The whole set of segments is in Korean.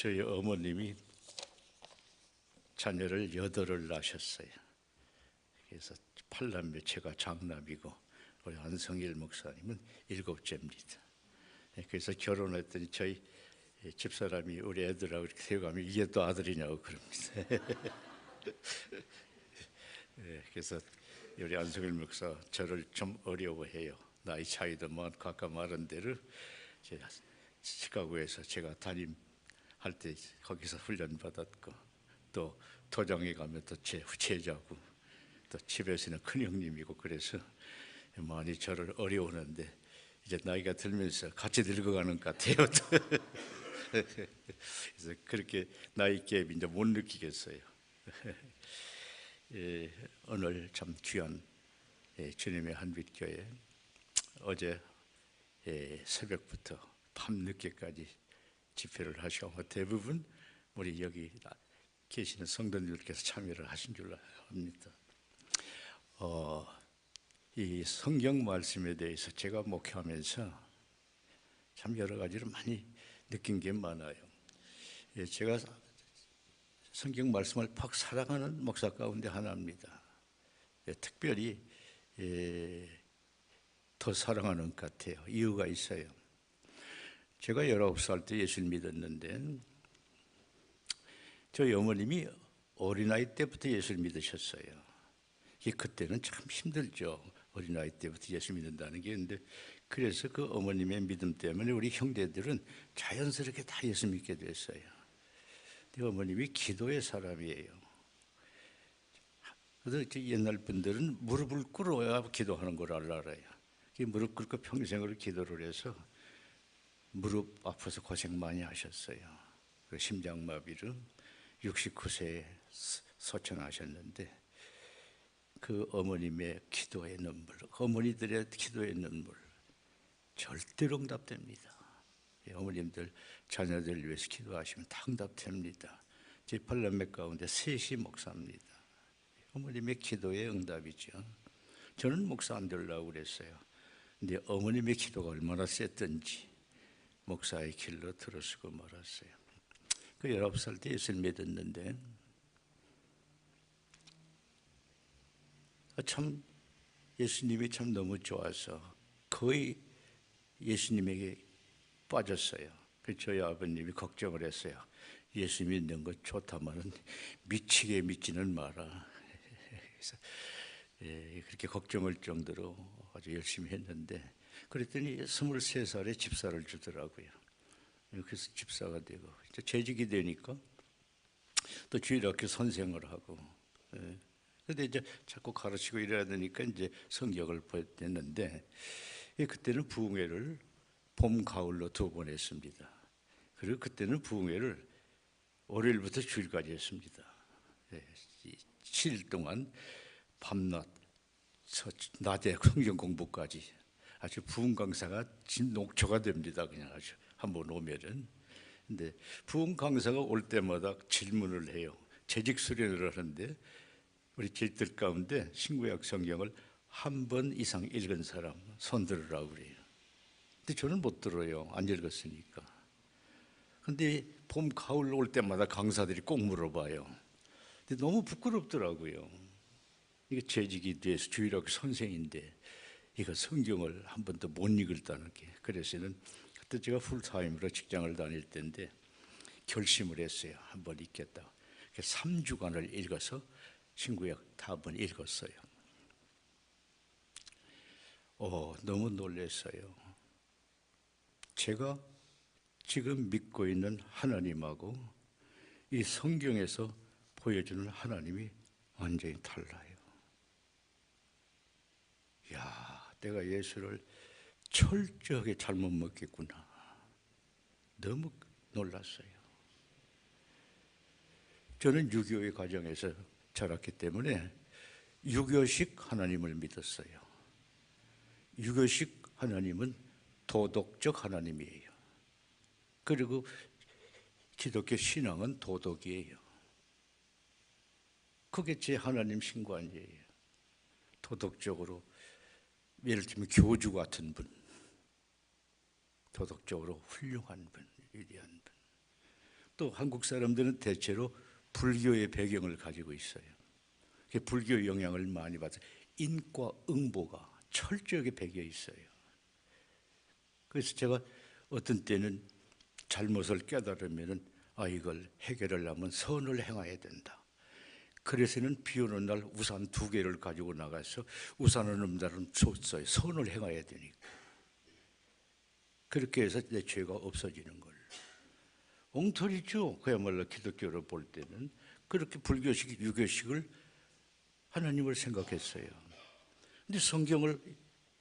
저희 어머님이 자녀를 8을 낳으셨어요. 그래서 8남매, 제가 장남이고 우리 안성일 목사님은 7째입니다. 그래서 결혼했더니 저희 집사람이 우리 애들하고 이렇게 세워가면 이게 또 아들이냐고 그럽니다. 그래서 우리 안성일 목사 저를 좀 어려워해요. 나이 차이도 많고 아까 말한 대로 제가 시카고에서 제가 담임할 때 거기서 훈련 받았고 또 도장에 가면 또 제 후계자고 또 집에서는 큰 형님이고 그래서 많이 저를 어려우는데 이제 나이가 들면서 같이 늙어가는 것 같아요. 그래서 그렇게 나이 갭 이제 못 느끼겠어요. 오늘 참 귀한 주님의 한빛교회 어제 새벽부터 밤늦게까지 집회를 하시고 대부분 우리 여기 계시는 성도님들께서 참여를 하신 줄 압니다. 이 성경 말씀에 대해서 제가 목회하면서 참 여러 가지를 많이 느낀 게 많아요. 제가 성경 말씀을 팍 사랑하는 목사 가운데 하나입니다. 특별히 더 사랑하는 것 같아요. 이유가 있어요. 제가 19살 때 예수를 믿었는데 저희 어머님이 어린아이 때부터 예수를 믿으셨어요. 그때는 참 힘들죠. 어린아이 때부터 예수 믿는다는 게. 근데 그래서 그 어머님의 믿음 때문에 우리 형제들은 자연스럽게 다 예수 믿게 됐어요. 어머님이 기도의 사람이에요. 그래서 옛날 분들은 무릎을 꿇어야 기도하는 걸 알아요. 무릎 꿇고 평생을 기도를 해서 무릎 아파서 고생 많이 하셨어요. 심장마비로 69세에 소천하셨는데 그 어머님의 기도의 눈물, 어머니들의 기도의 눈물 절대로 응답됩니다. 어머님들 자녀들 위해서 기도하시면 다 응답됩니다. 제 8남매 가운데 셋이 목사입니다. 어머님의 기도의 응답이죠. 저는 목사 안 되려고 그랬어요. 근데 어머님의 기도가 얼마나 셌던지 목사의 길로 들어서고 말았어요. 그 19살 때 예수를 믿었는데 참 예수님이 참 너무 좋아서 거의 예수님에게 빠졌어요. 저희 아버님이 걱정을 했어요. 예수 믿는 것 좋다마는 미치게 믿지는 마라. 그래서 그렇게 걱정할 정도로 아주 열심히 했는데 그랬더니 23살에 집사를 주더라고요. 그래서 집사가 되고 이제 재직이 되니까 또 주일학교 선생을 하고 근데 이제 자꾸 가르치고 이래야 되니까 이제 성경을 보냈는데 그때는 부흥회를 봄, 가을로 2번 했습니다. 그리고 그때는 부흥회를 월요일부터 주일까지 했습니다. 7일 동안 밤낮, 낮에 성경 공부까지 아주 부흥 강사가 진 녹초가 됩니다. 그냥 아주 한번 오면은. 근데 부흥 강사가 올 때마다 질문을 해요. 재직 수련을 하는데 우리 제자들 가운데 신구약 성경을 한 번 이상 읽은 사람 손 들으라고 그래요. 근데 저는 못 들어요. 안 읽었으니까. 근데 봄, 가을 올 때마다 강사들이 꼭 물어봐요. 근데 너무 부끄럽더라고요. 이게 재직이 돼서 주일학교 선생인데 이거 성경을 한 번도 못 읽었다는 게. 그래서는 그때 제가 풀타임으로 직장을 다닐 때인데 결심을 했어요. 한번 읽겠다. 3주간을 읽어서 신구약 다 한번 읽었어요. 너무 놀랐어요. 제가 지금 믿고 있는 하나님하고 이 성경에서 보여주는 하나님이 완전히 달라요. 야, 내가 예수를 철저하게 잘못 먹겠구나. 너무 놀랐어요. 저는 유교의 가정에서 자랐기 때문에 유교식 하나님을 믿었어요. 유교식 하나님은 도덕적 하나님이에요. 그리고 기독교 신앙은 도덕이에요. 그게 제 하나님 신관이에요. 도덕적으로 예를 들면 교주 같은 분, 도덕적으로 훌륭한 분, 위대한 분, 또 한국 사람들은 대체로 불교의 배경을 가지고 있어요. 불교 영향을 많이 받아서 인과 응보가 철저하게 배겨 있어요. 그래서 제가 어떤 때는 잘못을 깨달으면 이걸 해결하려면 선을 행해야 된다. 그래서는 비 오는 날 우산 2개를 가지고 나가서 우산을 없는 날은 줬어요. 선을 행해야 되니까. 그렇게 해서 내 죄가 없어지는 걸. 엉터리죠. 그야말로 기독교로 볼 때는 그렇게 불교식, 유교식을 하나님을 생각했어요. 근데 성경을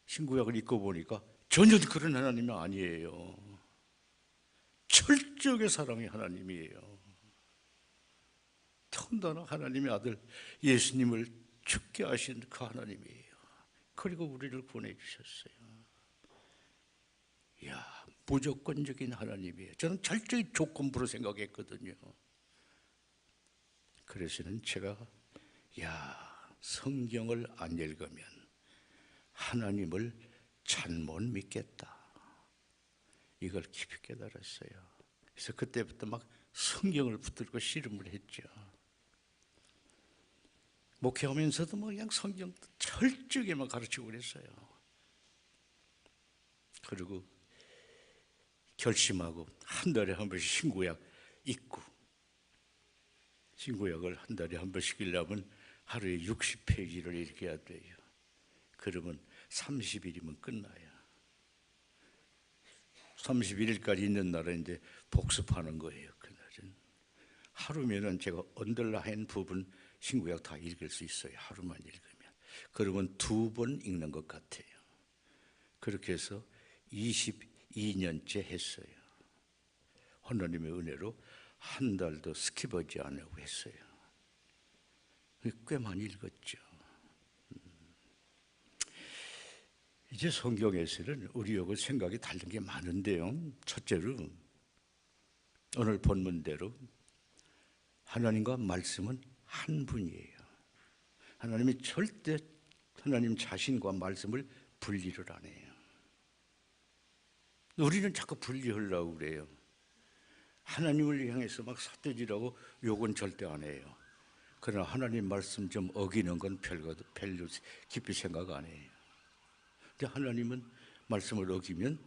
신구약을 읽고 보니까 전혀 그런 하나님이 아니에요. 철저하게 사랑의 하나님이에요. 더군다나 하나님의 아들 예수님을 죽게 하신 그 하나님이에요. 그리고 우리를 보내주셨어요. 이야, 무조건적인 하나님이에요. 저는 철저히 조건부로 생각했거든요. 그래서는 제가 성경을 안 읽으면 하나님을 잘못 믿겠다. 이걸 깊이 깨달았어요. 그래서 그때부터 막 성경을 붙들고 씨름을 했죠. 목회하면서도 그냥 성경 철저하게 막 가르치고 그랬어요. 그리고 결심하고 한 달에 한 번씩 신구약 읽고, 신구약을 한 달에 한 번씩 읽으려면 하루에 60페이지를 읽어야 돼요. 그러면 30일이면 끝나요. 31일까지 있는 날은 이제 복습하는 거예요. 그날은 하루면은 제가 언더라인 부분 신구약 다 읽을 수 있어요. 하루만 읽으면. 그러면 2번 읽는 것 같아요. 그렇게 해서 22년째 했어요. 하나님의 은혜로 한 달도 스킵하지 않으려고 했어요. 꽤 많이 읽었죠. 이제 성경에서는 우리하고 생각이 다른 게 많은데요. 첫째로 오늘 본문대로 하나님과 말씀은 한 분이에요. 하나님이 절대 하나님 자신과 말씀을 분리를 안 해요. 우리는 자꾸 분리하려고 그래요. 하나님을 향해서 막 삿대질하고 욕은 절대 안 해요. 그러나 하나님 말씀 좀 어기는 건 별로 깊이 생각 안 해요. 근데 하나님은 말씀을 어기면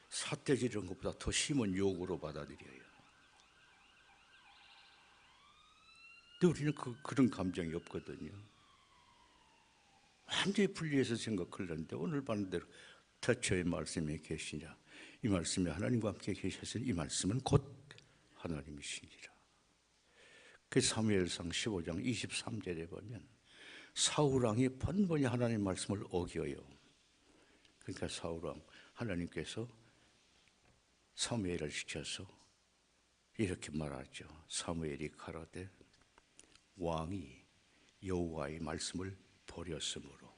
삿대질하는 것보다 더 심한 욕으로 받아들여요. 근데 우리는 그런 감정이 없거든요. 완전히 분리해서 생각하려는데 오늘 반대로 태초의 말씀에 계시냐, 이 말씀이 하나님과 함께 계셨으니 이 말씀은 곧 하나님이시니라. 그 사무엘상 15장 23절에 보면 사울왕이 번번이 하나님 말씀을 어겨요. 그러니까 사울왕 하나님께서 사무엘을 시켜서 이렇게 말하죠. 사무엘이 가라되 왕이 여호와의 말씀을 버렸으므로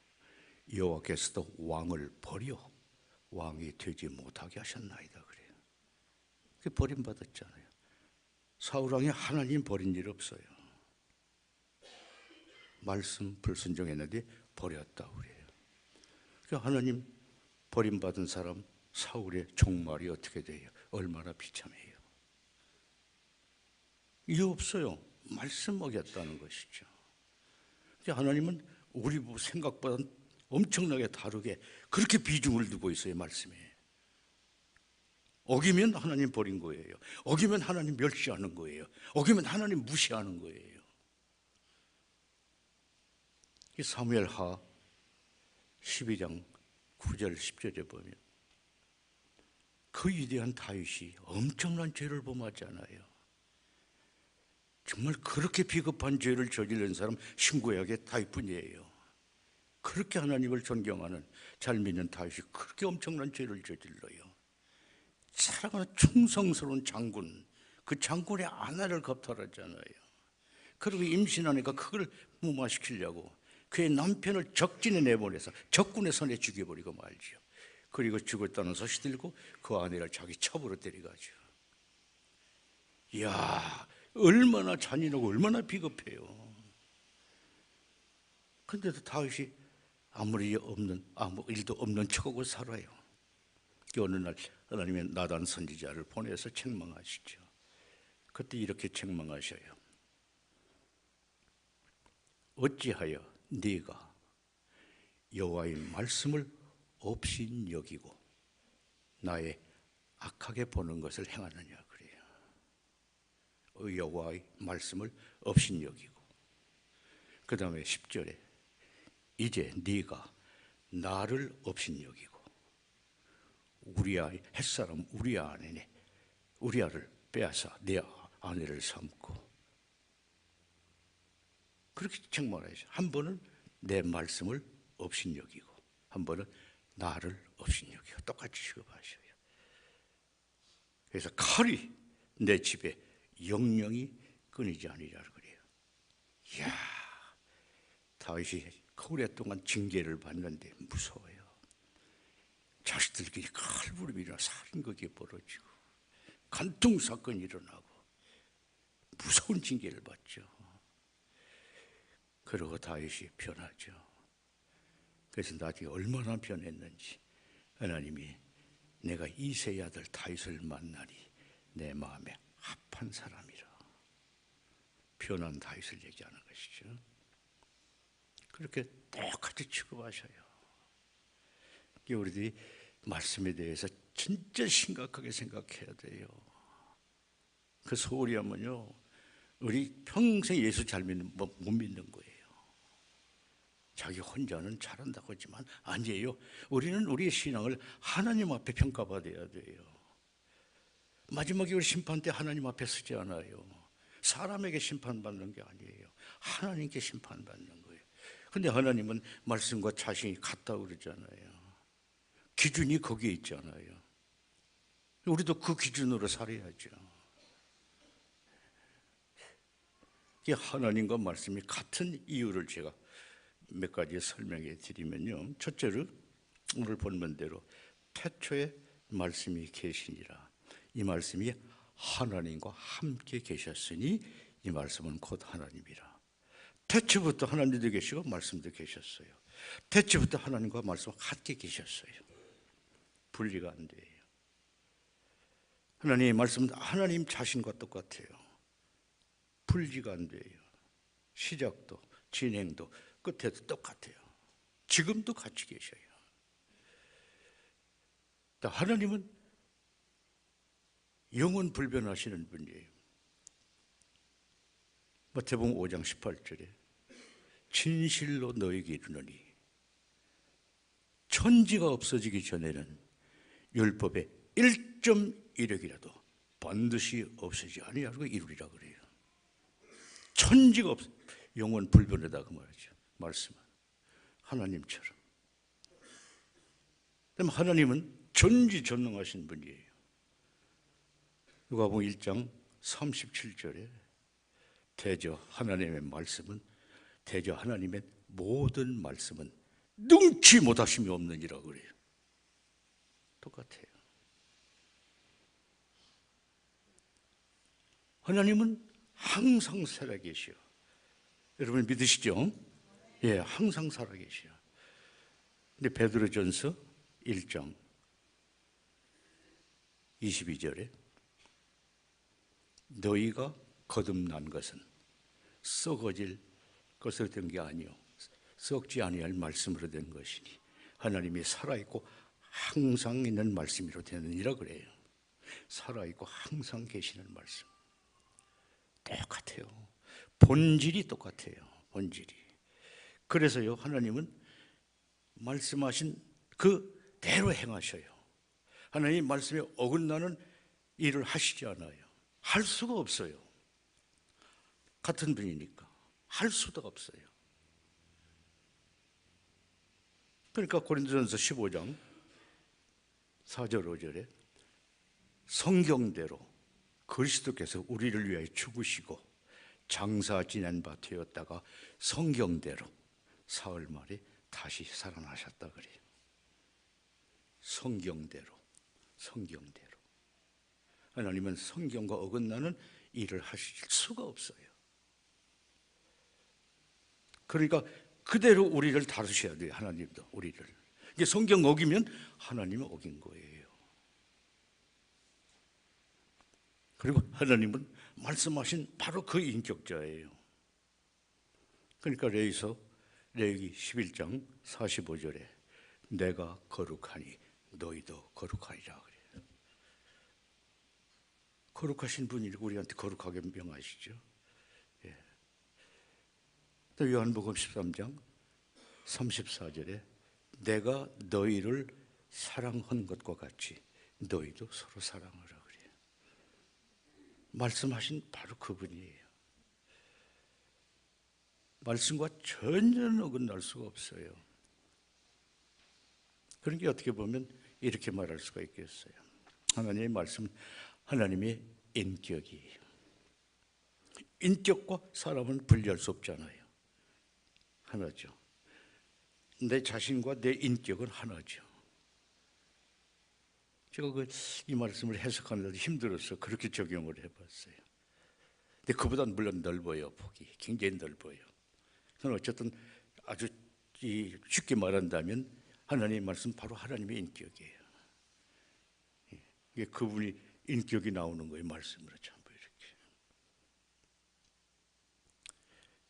여호와께서도 왕을 버려 왕이 되지 못하게 하셨나이다 그래요. 그게 버림받았잖아요. 사울왕이 하나님 버린 일 없어요. 말씀 불순종했는데 버렸다고 그래요. 그러니까 하나님 버림받은 사람 사울의 종말이 어떻게 돼요? 얼마나 비참해요. 이유 없어요. 말씀 어겼다는 것이죠. 하나님은 우리 생각보다 엄청나게 다르게 그렇게 비중을 두고 있어요. 말씀에. 어기면 하나님 버린 거예요. 어기면 하나님 멸시하는 거예요. 어기면 하나님 무시하는 거예요. 사무엘하 12장 9절 10절에 보면 그 위대한 다윗이 엄청난 죄를 범하잖아요. 정말 그렇게 비겁한 죄를 저지른 사람 신구약의 다윗뿐이에요. 그렇게 하나님을 존경하는 잘 믿는 다윗이 그렇게 엄청난 죄를 저질러요. 사랑하는 충성스러운 장군, 그 장군의 아내를 겁탈하잖아요. 그리고 임신하니까 그걸 무마시키려고 그의 남편을 적진에 내보내서 적군의 손에 죽여버리고 말지요. 그리고 죽었다는 소식 들고 그 아내를 자기 첩으로 데려가죠. 이야, 얼마나 잔인하고 얼마나 비겁해요. 근데도 다윗이 아무 일도 없는 척하고 살아요. 어느 날 하나님의 나단 선지자를 보내서 책망하시죠. 그때 이렇게 책망하셔요. 어찌하여 네가 여호와의 말씀을 없인 여기고 나의 악하게 보는 것을 행하느냐 그래요. 여호와의 말씀을 없인 여기고, 그 다음에 10절에 이제 네가 나를 없인 여기고 우리아의 햇사람 우리아를 빼앗아 내 아내를 삼고, 그렇게 책망하죠. 한 번은 내 말씀을 없인 여기고 한 번은 나를 없인 여기고 똑같이 취급하셔요. 그래서 칼이 내 집에 영영이 끊이지 아니하리라 그래요. 이야, 다윗이 오랫동안 징계를 받는데 무서워요. 자식들끼리 칼부림이나 살인극이 벌어지고 간통 사건이 일어나고 무서운 징계를 받죠. 그러고 다윗이 변하죠. 그래서 나중에 얼마나 변했는지, 하나님이 내가 이새의 아들 다윗을 만나니 내 마음에 합한 사람이라, 변한 다윗을 얘기하는 것이죠. 그렇게 똑같이 취급하셔요. 우리들이 말씀에 대해서 진짜 심각하게 생각해야 돼요. 그 소홀히 하면요, 우리 평생 예수 잘 못 믿는 거예요. 자기 혼자는 잘한다고 하지만 아니에요. 우리는 우리의 신앙을 하나님 앞에 평가받아야 돼요. 마지막에 우리 심판 때 하나님 앞에 서지 않아요. 사람에게 심판받는 게 아니에요. 하나님께 심판받는 거예요. 근데 하나님은 말씀과 자신이 같다고 그러잖아요. 기준이 거기에 있잖아요. 우리도 그 기준으로 살아야죠. 이게 하나님과 말씀이 같은 이유를 제가 몇 가지 설명해 드리면요, 첫째로 오늘 본문대로 태초에 말씀이 계시니라, 이 말씀이 하나님과 함께 계셨으니 이 말씀은 곧 하나님이라. 태초부터 하나님도 계시고 말씀도 계셨어요. 태초부터 하나님과 말씀과 함께 계셨어요. 분리가 안 돼요. 하나님의 말씀은 하나님 자신과 똑같아요. 분리가 안 돼요. 시작도 진행도 끝에도 똑같아요. 지금도 같이 계셔요. 하나님은 영원 불변하시는 분이에요. 마태복음 5장 18절에 진실로 너에게 이르노니 천지가 없어지기 전에는 율법의 1.1획이라도 반드시 없어지지 아니하고 이루리라 그래요. 천지가 영원 불변하다 그 말이죠. 말씀은 하나님처럼. 그럼 하나님은 전지전능하신 분이에요. 누가복음 1장 37절에 대저 하나님의 말씀은, 대저 하나님의 모든 말씀은 능치 못하심이 없느니라 그래요. 똑같아요. 하나님은 항상 살아계시오. 여러분 믿으시죠? 예, 항상 살아계시오. 근데 베드로전서 1장 22절에 너희가 거듭난 것은 썩어질 것으로 된 게 아니요 썩지 아니할 말씀으로 된 것이니 하나님이 살아있고 항상 있는 말씀으로 되느니라 그래요. 살아있고 항상 계시는 말씀. 똑같아요. 본질이 똑같아요. 본질이. 그래서요, 하나님은 말씀하신 그대로 행하셔요. 하나님 말씀에 어긋나는 일을 하시지 않아요. 할 수가 없어요. 같은 분이니까 할 수도 없어요. 그러니까 고린도전서 15장 4절 5절에 성경대로 그리스도께서 우리를 위하여 죽으시고 장사 지낸 바 되었다가 성경대로 사흘 만에 다시 살아나셨다 그래요. 성경대로. 하나님은 성경과 어긋나는 일을 하실 수가 없어요. 그러니까 그대로 우리를 다루셔야 돼요. 하나님도 우리를. 이게 성경 어기면 하나님은 어긴 거예요. 그리고 하나님은 말씀하신 바로 그 인격자예요. 그러니까 레위기 11장 45절에 내가 거룩하니 너희도 거룩하리라 그래요. 거룩하신 분이 우리한테 거룩하게 명하시죠. 예. 또 요한복음 13장 34절에 내가 너희를 사랑한 것과 같이 너희도 서로 사랑하라 그래요. 말씀하신 바로 그분이에요. 말씀과 전혀 어긋날 수가 없어요. 그러니까 어떻게 보면 이렇게 말할 수가 있겠어요. 하나님의 말씀은 하나님의 인격이에요. 인격과 사람은 분리할 수 없잖아요. 하나죠. 내 자신과 내 인격은 하나죠. 제가 이 말씀을 해석하는데도 힘들어서 그렇게 적용을 해봤어요. 근데 그보다는 물론 넓어요. 폭이 굉장히 넓어요. 저는 어쨌든 아주 쉽게 말한다면 하나님의 말씀 바로 하나님의 인격이에요. 이게 그분이 인격이 나오는 거예요. 말씀으로 전부 이렇게.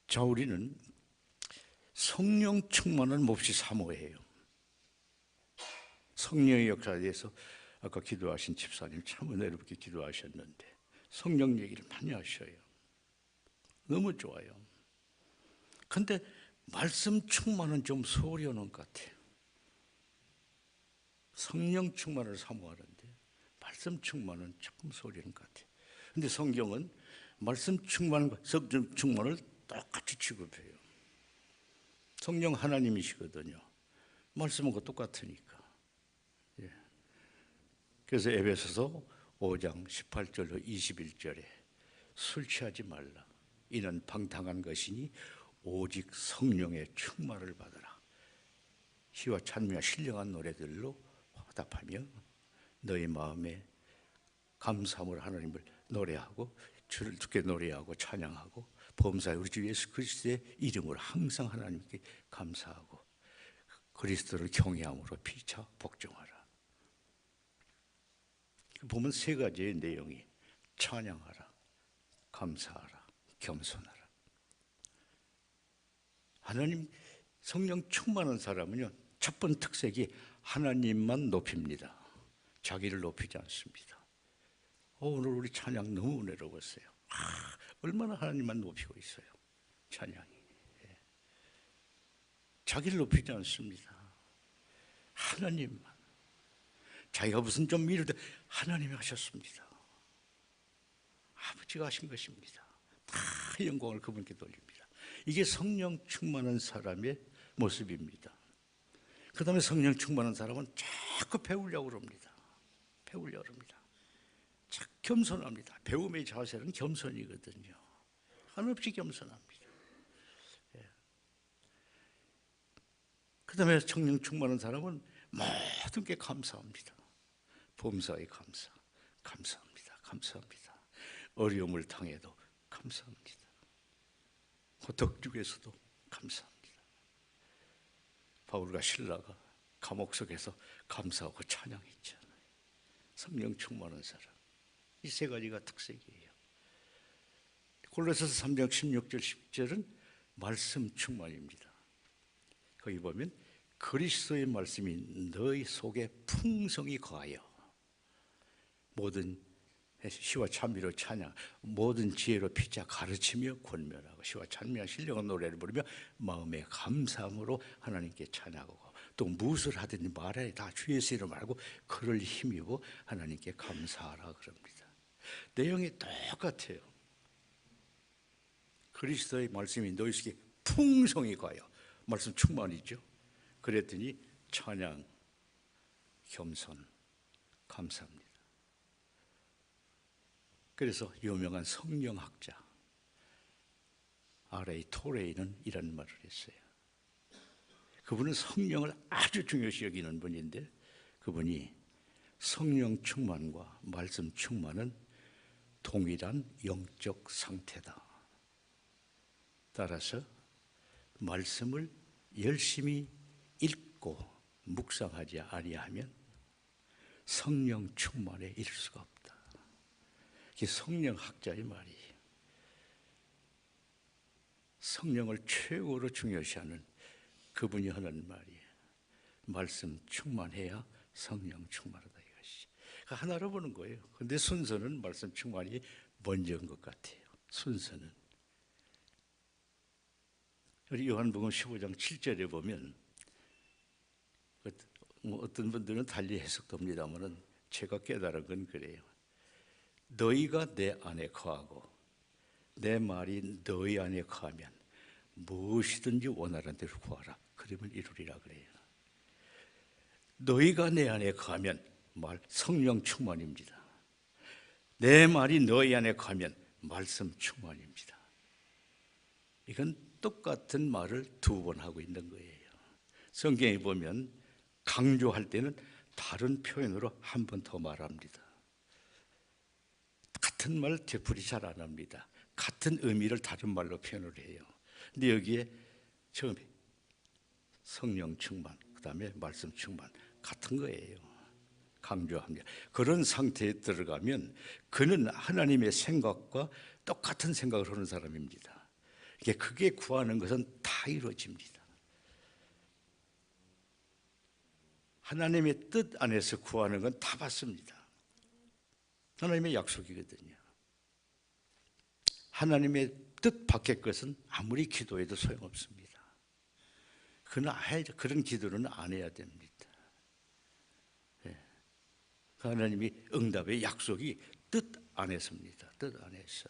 자, 우리는 성령 충만은 몹시 사모해요. 성령의 역사에 대해서 아까 기도하신 집사님 참 은혜롭게 기도하셨는데 성령 얘기를 많이 하셔요. 너무 좋아요. 근데 말씀 충만은 좀 소홀히 하는 것 같아요. 성령 충만을 사모하는데 말씀 충만은 조금 소홀히 하는 것 같아요. 근데 성경은 말씀 충만과 성령 충만을 똑같이 취급해요. 성령 하나님이시거든요. 말씀은 그 똑같으니까. 예. 그래서 에베소서 5장 18절로 21절에 술 취하지 말라. 이는 방탕한 것이니 오직 성령의 충만을 받으라. 시와 찬미와 신령한 노래들로 화답하며 너희 마음에 감사함으로 하나님을 노래하고 주를 두게 노래하고 찬양하고 범사에 우리 주 예수 그리스도의 이름으로 항상 하나님께 감사하고 그리스도를 경외함으로 피차 복종하라. 보면 세 가지의 내용이 찬양하라, 감사하라, 겸손하라. 하나님 성령 충만한 사람은요, 첫 번째 특색이 하나님만 높입니다. 자기를 높이지 않습니다. 오늘 우리 찬양 너무 은혜로웠어요. 얼마나 하나님만 높이고 있어요. 찬양이. 예. 자기를 높이지 않습니다. 하나님만. 자기가 무슨 좀 이럴 때 하나님이 하셨습니다. 아버지가 하신 것입니다. 다 영광을 그분께 돌립니다. 이게 성령 충만한 사람의 모습입니다. 그 다음에 성령 충만한 사람은 자꾸 배우려고 합니다. 배우려고 합니다. 겸손합니다. 배움의 자세는 겸손이거든요. 한없이 겸손합니다. 예. 그 다음에 성령 충만한 사람은 모든 게 감사합니다. 범사에 감사합니다. 감사합니다. 어려움을 당해도 감사합니다. 고통 중에서도 감사합니다. 바울과 실라가 감옥 속에서 감사하고 찬양했잖아요. 성령 충만한 사람. 이 세 가지가 특색이에요. 골로새서 3장 16절 10절은 말씀 충만입니다. 거기 보면 그리스도의 말씀이 너희 속에 풍성히 거하여 모든 시와 찬미로 찬양, 모든 지혜로 피차 가르치며 권면하고 시와 찬미와 신령한 노래를 부르며 마음에 감사함으로 하나님께 찬양하고 또 무엇을 하든지 말하여 다 주 예수 이름 알고 그를 힘입어 하나님께 감사하라 그럽니다. 내용이 똑같아요. 그리스도의 말씀이 너희 속에 풍성히 거하여 말씀 충만이죠. 그랬더니 찬양, 겸손, 감사합니다. 그래서 유명한 성경학자 R.A. 토레이는 이런 말을 했어요. 그분은 성령을 아주 중요시 여기는 분인데 그분이 성령 충만과 말씀 충만은 동일한 영적 상태다. 따라서 말씀을 열심히 읽고 묵상하지 아니하면 성령 충만에 이를 수가 없다. 이게 성령학자의 말이에요. 성령을 최고로 중요시하는 그분이 하는 말이에요. 말씀 충만해야 성령 충만하다 이것이. 그러니까 하나로 보는 거예요. 근데 순서는 말씀 충만이 먼저인 것 같아요. 순서는. 우리 요한복음 15장 7절에 보면 어떤 분들은 달리 해석됩니다만은 제가 깨달은 건 그래요. 너희가 내 안에 거하고 내 말이 너희 안에 거하면 무엇이든지 원하는 대로 구하라. 그러면 이루리라 그래요. 너희가 내 안에 거하면 성령 충만입니다. 내 말이 너희 안에 거하면 말씀 충만입니다. 이건 똑같은 말을 두 번 하고 있는 거예요. 성경에 보면 강조할 때는 다른 표현으로 한 번 더 말합니다. 같은 말 되풀이 잘 안 합니다. 같은 의미를 다른 말로 표현을 해요. 근데 여기에 처음에 성령 충만, 그 다음에 말씀 충만 같은 거예요. 강조합니다. 그런 상태에 들어가면 그는 하나님의 생각과 똑같은 생각을 하는 사람입니다. 이게 크게 구하는 것은 다 이루어집니다. 하나님의 뜻 안에서 구하는 건 다 받습니다. 하나님의 약속이거든요. 하나님의 뜻 밖의 것은 아무리 기도해도 소용없습니다. 그런 기도는 안 해야 됩니다. 하나님이 응답의 약속이 뜻 안에서입니다. 뜻 안에서.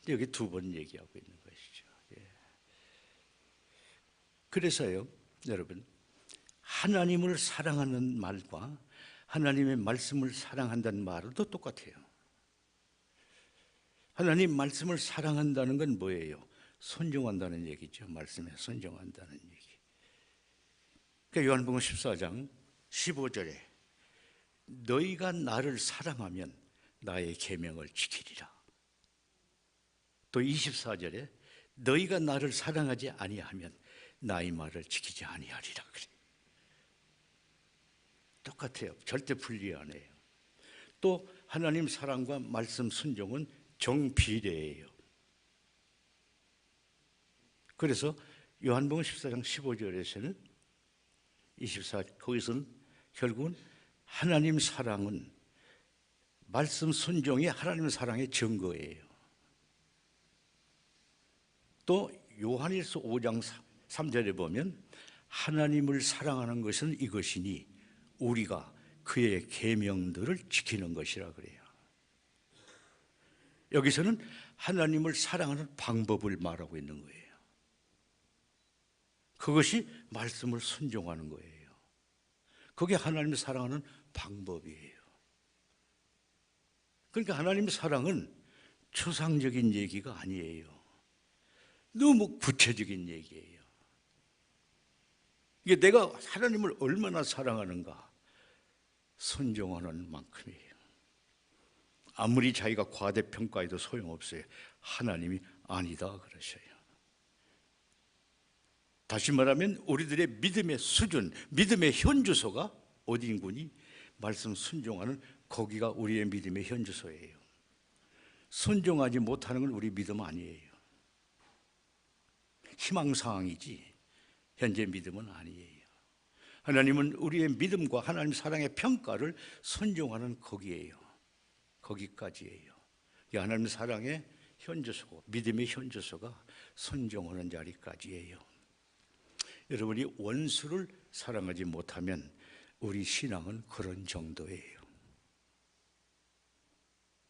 여기 두 번 얘기하고 있는 것이죠. 그래서요, 여러분, 하나님을 사랑하는 말과 하나님의 말씀을 사랑한다는 말도 똑같아요. 하나님 말씀을 사랑한다는 건 뭐예요? 순종한다는 얘기죠. 말씀에 순종한다는 얘기. 그러니까 요한복음 14장 15절에 너희가 나를 사랑하면 나의 계명을 지키리라. 또 24절에 너희가 나를 사랑하지 아니하면 나의 말을 지키지 아니하리라 그래. 똑같아요. 절대 분리 안 해요. 또 하나님 사랑과 말씀 순종은 정비례예요. 그래서 요한복음 14장 15절에서는 24, 거기서는 결국은 하나님 사랑은 말씀 순종이 하나님 사랑의 증거예요. 또 요한일서 5장 3절에 보면 하나님을 사랑하는 것은 이것이니 우리가 그의 계명들을 지키는 것이라 그래요. 여기서는 하나님을 사랑하는 방법을 말하고 있는 거예요. 그것이 말씀을 순종하는 거예요. 그게 하나님을 사랑하는 방법이에요. 그러니까 하나님의 사랑은 추상적인 얘기가 아니에요. 너무 구체적인 얘기예요. 이게 내가 하나님을 얼마나 사랑하는가 순종하는 만큼이에요. 아무리 자기가 과대평가해도 소용없어요. 하나님이 아니다 그러셔요. 다시 말하면 우리들의 믿음의 수준, 믿음의 현주소가 어딘군이 말씀 순종하는 거기가 우리의 믿음의 현주소예요. 순종하지 못하는 건 우리 믿음 아니에요. 희망사항이지 현재 믿음은 아니에요. 하나님은 우리의 믿음과 하나님 사랑의 평가를 순종하는 거기에요. 거기까지예요. 하나님 사랑의 현주소고 믿음의 현주소가 순종하는 자리까지예요. 여러분이 원수를 사랑하지 못하면 우리 신앙은 그런 정도예요.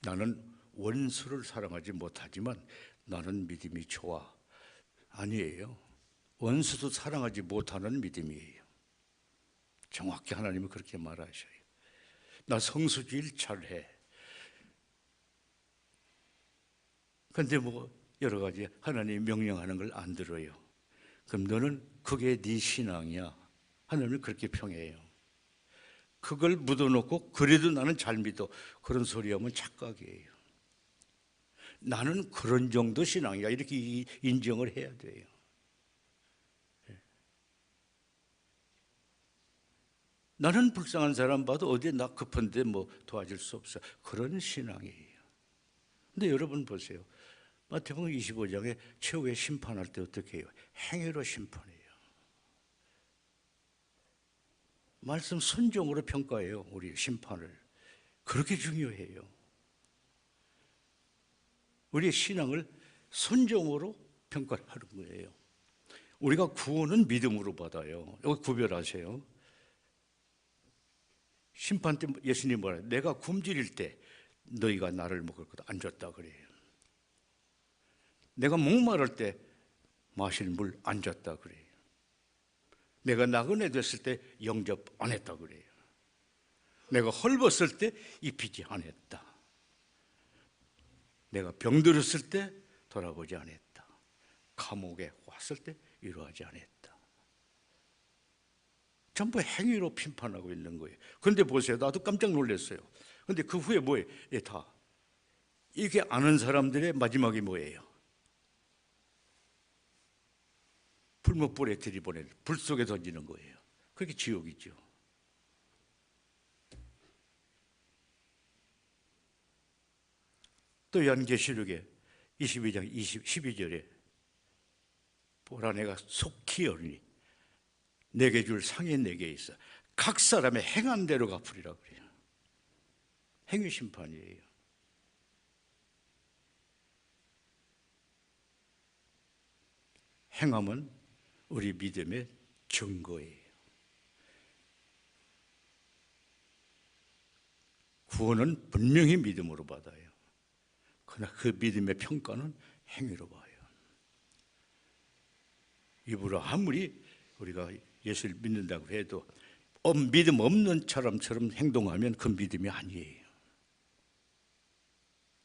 나는 원수를 사랑하지 못하지만 나는 믿음이 좋아. 아니에요. 원수도 사랑하지 못하는 믿음이에요. 정확히 하나님은 그렇게 말하셔요. 나 성수주일 잘해. 근데 뭐 여러 가지 하나님이 명령하는 걸 안 들어요. 그럼 너는 그게 네 신앙이야. 하나님은 그렇게 평해요. 그걸 묻어놓고 그래도 나는 잘 믿어. 그런 소리 하면 착각이에요. 나는 그런 정도 신앙이야. 이렇게 인정을 해야 돼요. 나는 불쌍한 사람 봐도 어디에 나 급한데 뭐 도와줄 수 없어. 그런 신앙이에요. 근데 여러분 보세요. 마태복음 25장에 최후의 심판할 때 어떻게 해요? 행위로 심판해요. 말씀 순종으로 평가해요. 우리 심판을. 그렇게 중요해요. 우리의 신앙을 순종으로 평가하는 거예요. 우리가 구원은 믿음으로 받아요. 이거 구별하세요. 심판 때 예수님 뭐라 해요? 내가 굶주릴 때 너희가 나를 먹을 것 안 줬다 그래요. 내가 목마를 때 마실 물 안 줬다 그래요. 내가 나그네 됐을 때 영접 안 했다 그래요. 내가 헐벗을 때 입히지 않았다. 내가 병들었을 때 돌아보지 않았다. 감옥에 왔을 때 위로하지 않았다. 전부 행위로 심판하고 있는 거예요. 그런데 보세요. 나도 깜짝 놀랐어요. 그런데 그 후에 뭐예요? 다 이게 아는 사람들의 마지막이 뭐예요? 불못불에 들이보내는, 불 속에 던지는 거예요. 그게 지옥이죠. 또 요한계시록에 22장 12절에 보라 내가 속히 오리니 내게 줄 상이 내게 있어 각 사람의 행한 대로 갚으리라 그래요. 행위 심판이에요. 행함은 우리 믿음의 증거예요. 구원은 분명히 믿음으로 받아요. 그러나 그 믿음의 평가는 행위로 봐요. 일부러 아무리 우리가 예수를 믿는다고 해도 믿음 없는 사람처럼 행동하면 그 믿음이 아니에요.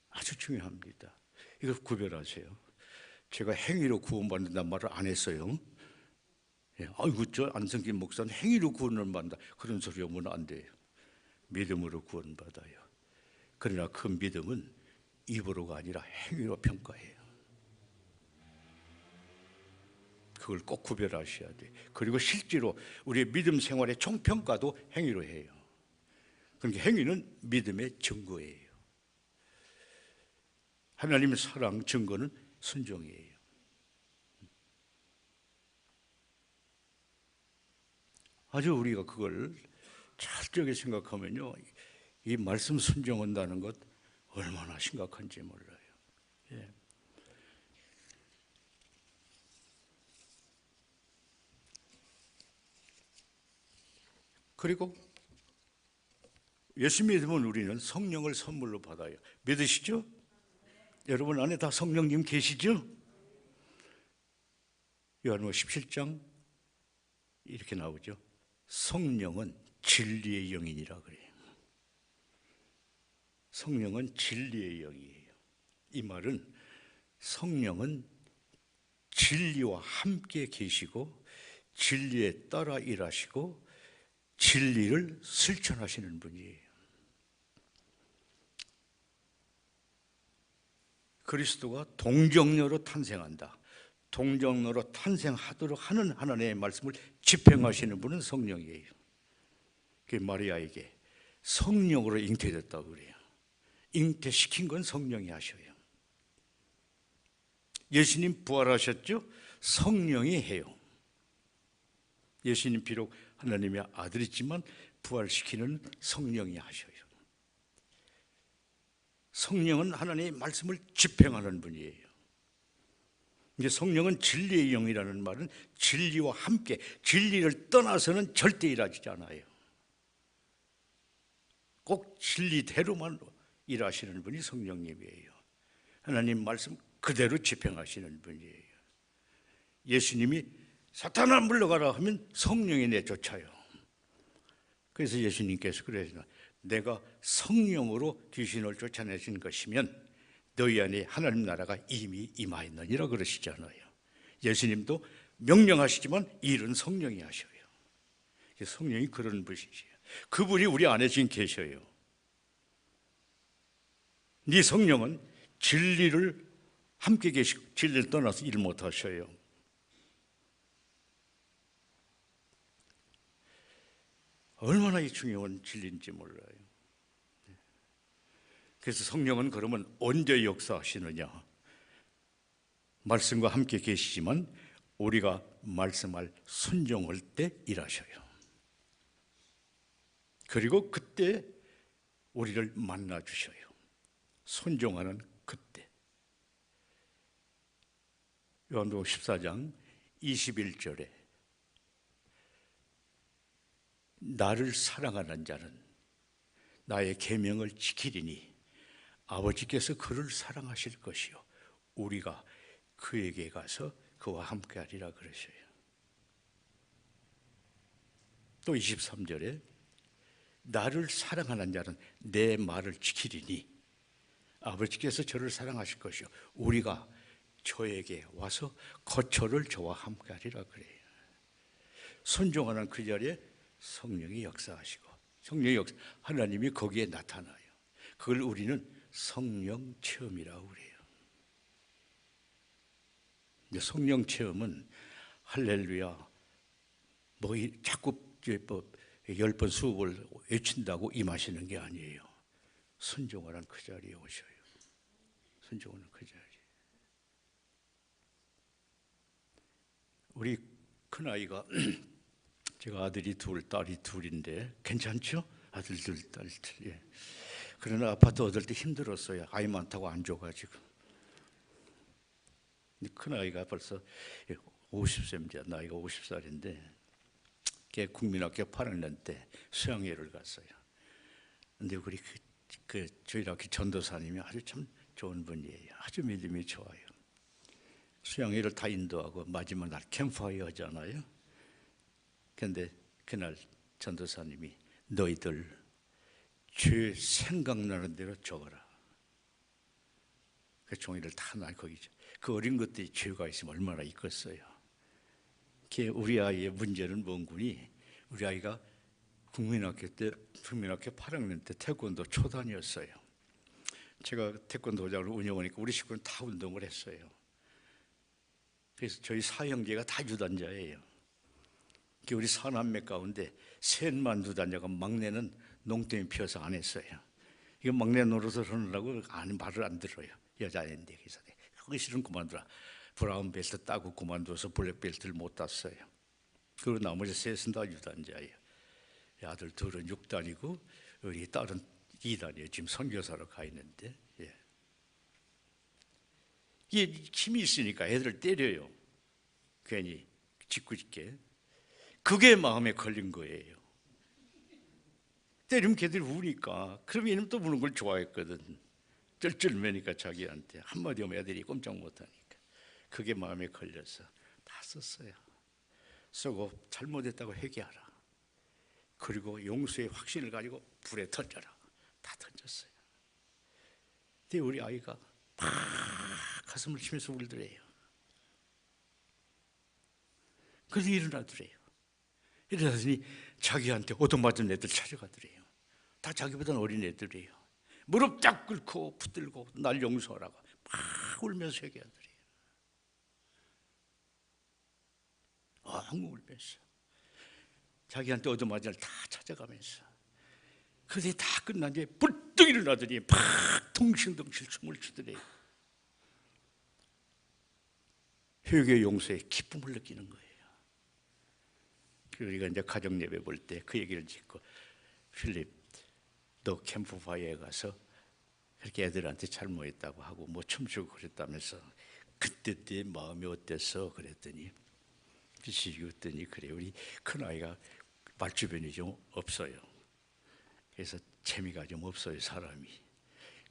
아주 중요합니다. 이걸 구별하세요. 제가 행위로 구원받는다는 말을 안 했어요. 아이고 저 안성기 목사는 행위로 구원을 받는다 그런 소리 하면 안 돼요. 믿음으로 구원받아요. 그러나 그 믿음은 입으로가 아니라 행위로 평가해요. 그걸 꼭 구별하셔야 돼요. 그리고 실제로 우리의 믿음 생활의 총평가도 행위로 해요. 그러니까 행위는 믿음의 증거예요. 하나님의 사랑 증거는 순종이에요. 아주 우리가 그걸 철저하게 생각하면요, 이 말씀 순종한다는 것 얼마나 심각한지 몰라요. 예. 그리고 예수 믿으면 우리는 성령을 선물로 받아요. 믿으시죠? 여러분 안에 다 성령님 계시죠? 요한복음 17장 이렇게 나오죠. 성령은 진리의 영이니라 그래요. 성령은 진리의 영이에요. 이 말은 성령은 진리와 함께 계시고 진리에 따라 일하시고 진리를 실천하시는 분이에요. 그리스도가 동정녀로 탄생한다. 동정녀로 탄생하도록 하는 하나님의 말씀을 집행하시는 분은 성령이에요. 그 마리아에게 성령으로 잉태됐다고 그래요. 잉태시킨 건 성령이 하셔요. 예수님 부활하셨죠? 성령이 해요. 예수님 비록 하나님의 아들이지만 부활시키는 성령이 하셔요. 성령은 하나님의 말씀을 집행하는 분이에요. 이제 성령은 진리의 영이라는 말은 진리와 함께, 진리를 떠나서는 절대 일하지 않아요. 꼭 진리대로만 일하시는 분이 성령님이에요. 하나님 말씀 그대로 집행하시는 분이에요. 예수님이 사탄아 물러가라 하면 성령이 내쫓아요. 그래서 예수님께서 그러시나 내가 성령으로 귀신을 쫓아내신 것이면 너희 안에 하나님 나라가 이미 임하였느니라 그러시잖아요. 예수님도 명령하시지만 일은 성령이 하셔요. 성령이 그런 분이시죠. 그분이 우리 안에 지금 계셔요. 네 성령은 진리를 함께 계시고 진리를 떠나서 일 못하셔요. 얼마나 이 중요한 진리인지 몰라요. 그래서 성령은 그러면 언제 역사하시느냐? 말씀과 함께 계시지만 우리가 말씀을 순종할 때 일하셔요. 그리고 그때 우리를 만나 주셔요. 순종하는 그때. 요한복음 14장 21절에 나를 사랑하는 자는 나의 계명을 지키리니 아버지께서 그를 사랑하실 것이요 우리가 그에게 가서 그와 함께하리라 그러셔요. 또 23절에 나를 사랑하는 자는 내 말을 지키리니 아버지께서 저를 사랑하실 것이요 우리가 저에게 와서 거처를 저와 함께하리라 그래요. 순종하는 그 자리에 성령이 역사하시고 성령의 역사, 하나님이 거기에 나타나요. 그걸 우리는 성령 체험이라고 그래요. 성령 체험은 할렐루야 뭐 자꾸 10번 20번 외친다고 임하시는 게 아니에요. 순종하는 그 자리에 오셔요. 순종하는 그 자리. 우리 큰아이가 제가 아들이 둘, 딸이 둘인데 괜찮죠? 아들 둘, 딸 둘. 예. 그러나 아파트 얻을 때 힘들었어요. 아이 많다고 안 줘가지고. 큰아이가 벌써 50세입니다. 나이가 50살인데 걔 국민학교 8학년 때 수양회를 갔어요. 근데 우리 저희 학교 전도사님이 아주 참 좋은 분이에요. 아주 믿음이 좋아요. 수양회를 다 인도하고 마지막 날 캠프파이어 하잖아요. 그런데 그날 전도사님이 너희들 죄 생각나는 대로 적어라. 그 종이를 다 날 거기 그 어린 것들이 죄가 있으면 얼마나 있겠어요. 우리 아이의 문제는 뭔구니 우리 아이가 국민학교 8학년 때 태권도 초단이었어요. 제가 태권도장을 운영하니까 우리 식구는 다 운동을 했어요. 그래서 저희 사형제가 다 유단자예요. 우리 사남매 가운데 셋만 유단자가 막내는 농땡이 피워서 안 했어요. 이거 막내 노릇을 하느라고 말을 안 들어요. 여자인데 그래서 그거 싫으면 그만둬라. 브라운 벨트 따고 그만둬서 블랙 벨트를 못 땄어요. 그리고 나머지 셋은 다 유단자예요. 아들 둘은 6단이고 우리 딸은 2단이에요. 지금 선교사로 가 있는데 이게 힘이 있으니까 애들을 때려요. 괜히 짓궂게. 그게 마음에 걸린 거예요. 때리면 걔들이 우니까. 그럼 얘는 또 우는 걸 좋아했거든. 쩔쩔매니까 자기한테 한마디 하면 애들이 꼼짝 못하니까. 그게 마음에 걸려서 다 썼어요. 쓰고 잘못했다고 회개하라. 그리고 용서의 확신을 가지고 불에 던져라. 다 던졌어요. 근데 우리 아이가 막 가슴을 치면서 울더래요. 그래서 일어나더래요. 일어나더니 자기한테 얻어맞은 애들 찾아가더래요. 다 자기보다는 어린 애들이에요. 무릎 딱 꿇고 붙들고 날 용서하라고 막 울면서 회개하더래요. 울면서 자기한테 얻어맞은 애들 다 찾아가면서. 그런데 다 끝난 뒤에 불뚝 일어나더니 막 덩실덩실 춤을 추더래요. 회개 용서에 기쁨을 느끼는 거예요. 우리가 이제 가정 예배 볼 때 그 얘기를 짓고 필립 너 캠프파이어에 가서 그렇게 애들한테 잘못했다고 하고 뭐 춤추고 그랬다면서 그때 네 마음이 어땠어? 그랬더니 비시기더니 그래 우리 큰아이가 말주변이 좀 없어요. 그래서 재미가 좀 없어요 사람이.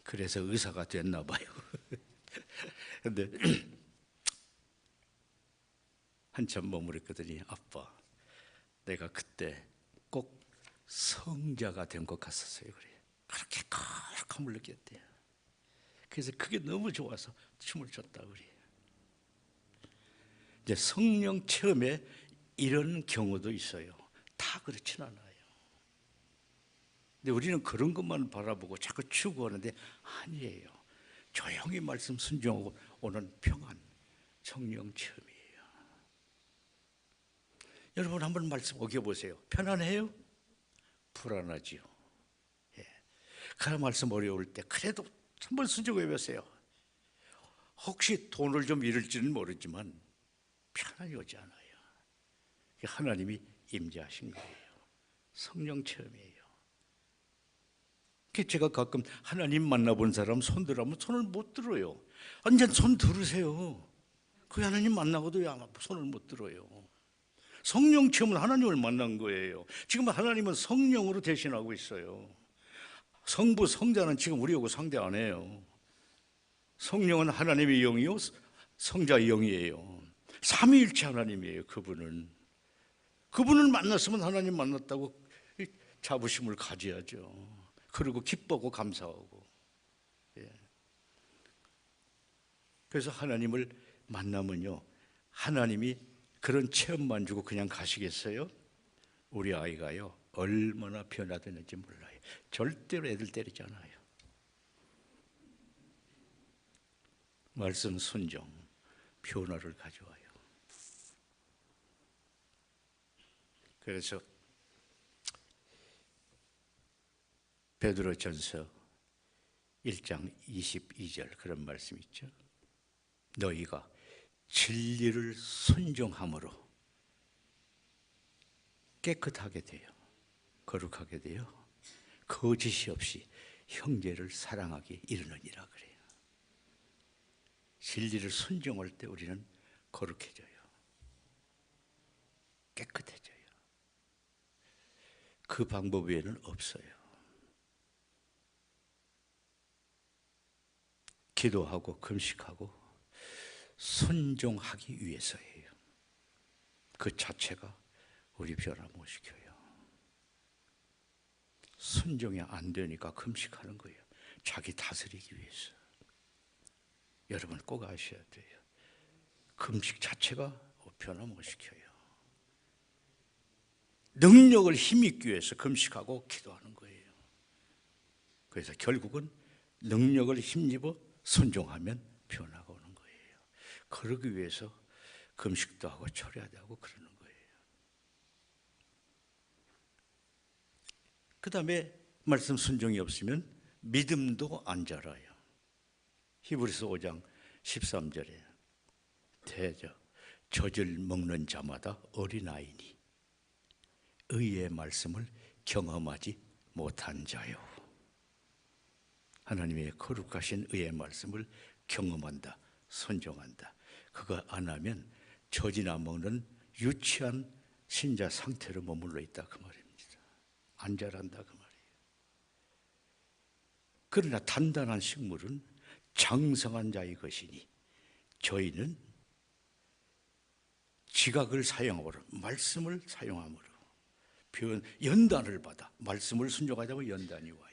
그래서 의사가 됐나 봐요. 근데 한참 머무르거든요. 아빠 내가 그때 꼭 성자가 된 것 같았어요. 그래요. 그렇게 컬컬함을 느꼈대요. 그래서 그게 너무 좋아서 춤을 췄다 그래요. 이제 성령 체험에 이런 경우도 있어요. 다 그렇진 않아요. 근데 우리는 그런 것만 바라보고 자꾸 추구하는데 아니에요. 조용히 말씀 순종하고 오는 평안, 성령 체험이에요. 여러분 한번 말씀 어겨보세요. 편안해요? 불안하지요. 하나님 말씀 어려울 때 그래도 한번 순종해 보세요. 혹시 돈을 좀 잃을지는 모르지만 편안히 오지 않아요. 하나님이 임재하신 거예요. 성령 체험이에요. 제가 가끔 하나님 만나본 사람 손 들으면 손을 못 들어요. 완전 손 들으세요. 그 하나님 만나고도 아마 손을 못 들어요. 성령 체험은 하나님을 만난 거예요. 지금 하나님은 성령으로 대신하고 있어요. 성부, 성자는 지금 우리하고 상대 안 해요. 성령은 하나님의 영이요, 성자의 영이에요. 삼위일체 하나님이에요. 그분을 만났으면 하나님 만났다고 자부심을 가져야죠. 그리고 기뻐하고 감사하고. 그래서 하나님을 만나면요, 하나님이 그런 체험만 주고 그냥 가시겠어요? 우리 아이가요, 얼마나 변화되는지 몰라요. 절대로 애들 때리지 않아요. 말씀 순종, 변화를 가져와요. 그래서 베드로전서 1장 22절 그런 말씀 있죠. 너희가 진리를 순종함으로 깨끗하게 돼요. 거룩하게 돼요. 거짓이 없이 형제를 사랑하게 이르느니라 그래요. 진리를 순종할 때 우리는 거룩해져요. 깨끗해져요. 그 방법 외에는 없어요. 기도하고 금식하고 순종하기 위해서예요. 그 자체가 우리 변화 못 시켜요. 순종이 안 되니까 금식하는 거예요. 자기 다스리기 위해서. 여러분 꼭 아셔야 돼요. 금식 자체가 변화 못 시켜요. 능력을 힘입기 위해서 금식하고 기도하는 거예요. 그래서 결국은 능력을 힘입어 순종하면 변화가 오는 거예요. 그러기 위해서 금식도 하고 철야도 하고 그러는 거예요. 그 다음에 말씀 순종이 없으면 믿음도 안 자라요. 히브리서 5장 13절에 젖을 먹는 자마다 어린아이니 의의 말씀을 경험하지 못한 자요. 하나님의 거룩하신 의의 말씀을 경험한다, 순종한다. 그거 안 하면 젖이나 먹는 유치한 신자 상태로 머물러 있다 그 말입니다. 안 자란다 그 말이에요. 그러나 단단한 식물은 장성한 자의 것이니 저희는 지각을 사용함으로, 말씀을 사용함으로 연단을 받아 말씀을 순종하다 보면 연단이 와요.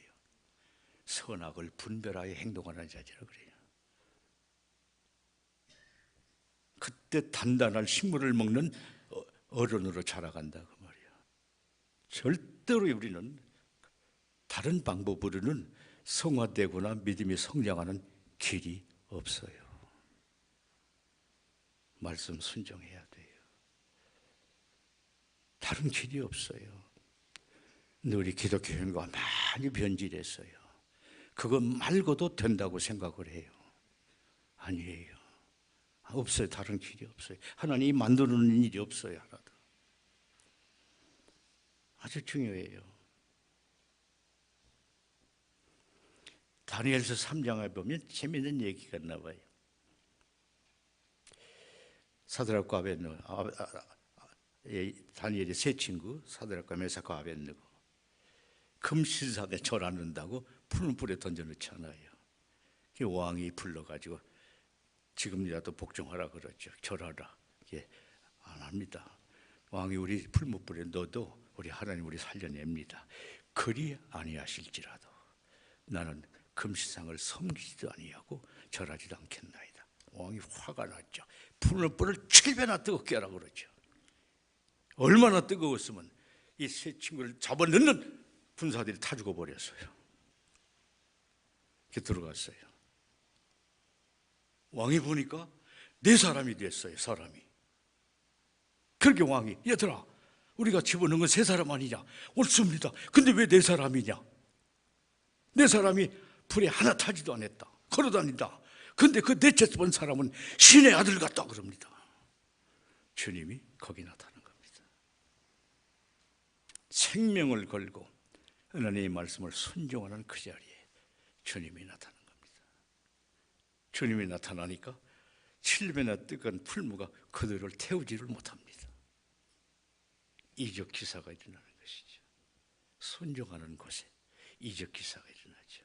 선악을 분별하여 행동하는 자지라 그래요. 그때 단단한 식물을 먹는 어른으로 자라간다 그 말이에요. 절대로 우리는 다른 방법으로는 성화되거나 믿음이 성장하는 길이 없어요. 말씀 순종해야 돼요. 다른 길이 없어요. 근데 우리 기독교 현과 많이 변질했어요. 그거 말고도 된다고 생각을 해요. 아니에요. 없어요. 다른 길이 없어요. 하나님이 만드는 일이 없어요. 하나도. 아주 중요해요. 다니엘서 3장에 보면 재미있는 얘기가 나와요. 사드락과 아벳느고, 다니엘의 세 친구 사드락과 메삭과 아벳느고 금신상에 절 않는다고 푸른 불에 던져놓잖아요. 왕이 불러가지고 지금이라도 복종하라 그러죠. 절하라. 안 합니다. 왕이 우리 풀무불에 넣어도 우리 하나님 우리 살려냅니다. 그리 아니하실지라도 나는 금신상을 섬기지도 아니하고 절하지도 않겠나이다. 왕이 화가 났죠. 푸른 불을 7배나 뜨겁게 하라 그러죠. 얼마나 뜨거웠으면 이 세 친구를 잡아넣는 군사들이 다 죽어버렸어요. 이렇게 들어갔어요. 왕이 보니까 네 사람이 됐어요. 사람이. 그렇게 왕이 얘들아 우리가 집어넣은 건 세 사람 아니냐? 옳습니다. 근데 왜 네 사람이냐? 내 사람이 불에 하나 타지도 않았다. 걸어다닌다. 근데 그 넷째 본 사람은 신의 아들 같다 그럽니다. 주님이 거기 나타난 겁니다. 생명을 걸고 하나님의 말씀을 순종하는 그 자리에 주님이 나타난 겁니다. 주님이 나타나니까 7배나 뜨거운 풀무가 그들을 태우지를 못합니다. 이적 기사가 일어나는 것이죠. 순종하는 곳에 이적 기사가 일어나죠.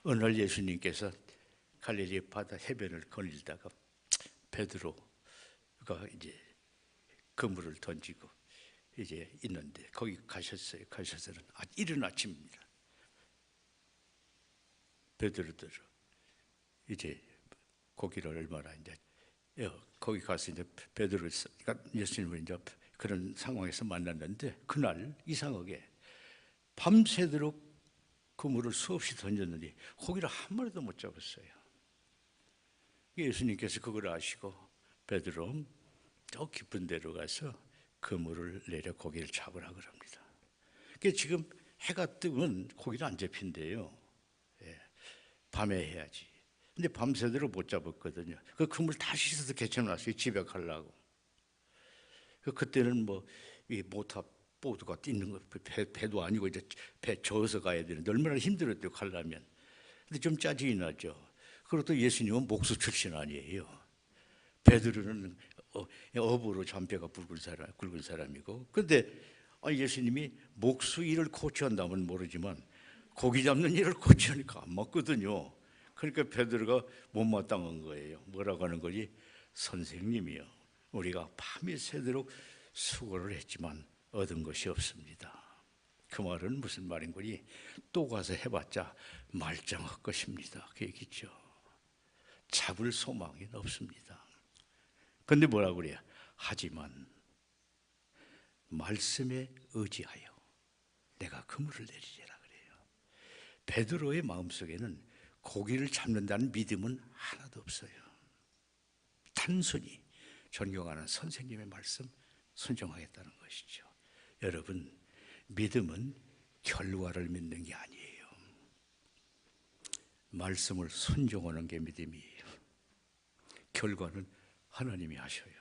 어느 날 예수님께서 갈릴리 바다 해변을 거닐다가 베드로가 이제 그물을 던지고 이제 있는데 거기 가셨어요. 가셔서는 이른 아침입니다. 베드로들 이제 고기를 얼마나 이제 거기 가서 이제 베드로 그러니까 예수님을 이제 그런 상황에서 만났는데 그날 이상하게 밤새도록 그물을 수없이 던졌는데 고기를 한 마리도 못 잡았어요. 예수님께서 그걸 아시고 베드로 저 깊은 데로 가서 그물을 내려 고기를 잡으라 그럽니다. 그러니까 지금 해가 뜨면 고기를 안 잡힌대요. 밤에 해야지. 근데 밤새도록 못 잡았거든요. 그 그물 다 씻어서 개쳐놨어요. 집에 가려고. 그때는 뭐 이 모타 보드가 있는 거 배도 아니고 이제 배 저어서 가야 되는데 얼마나 힘들었대요 가려면. 근데 좀 짜증이 나죠. 그리고 또 예수님은 목수 출신 아니에요. 베드로는 어부로 잔뼈가 굵은 사람이고. 근데 예수님이 목수 일을 코치한다면 모르지만 고기 잡는 일을 코치하니까 안 맞거든요. 그러니까 베드로가 못마땅한 거예요. 뭐라고 하는 거지? 선생님이요, 우리가 밤이 새도록 수고를 했지만 얻은 것이 없습니다. 그 말은 무슨 말인 거니? 또 가서 해봤자 말짱할 것입니다. 그 얘기죠. 잡을 소망이 없습니다. 근데 뭐라고 그래요? 하지만 말씀에 의지하여 내가 그물을 내리리라 그래요. 베드로의 마음속에는 고기를 잡는다는 믿음은 하나도 없어요. 단순히 존경하는 선생님의 말씀 순종하겠다는 것이죠. 여러분, 믿음은 결과를 믿는 게 아니에요. 말씀을 순종하는 게 믿음이에요. 결과는 하나님이 하셔요.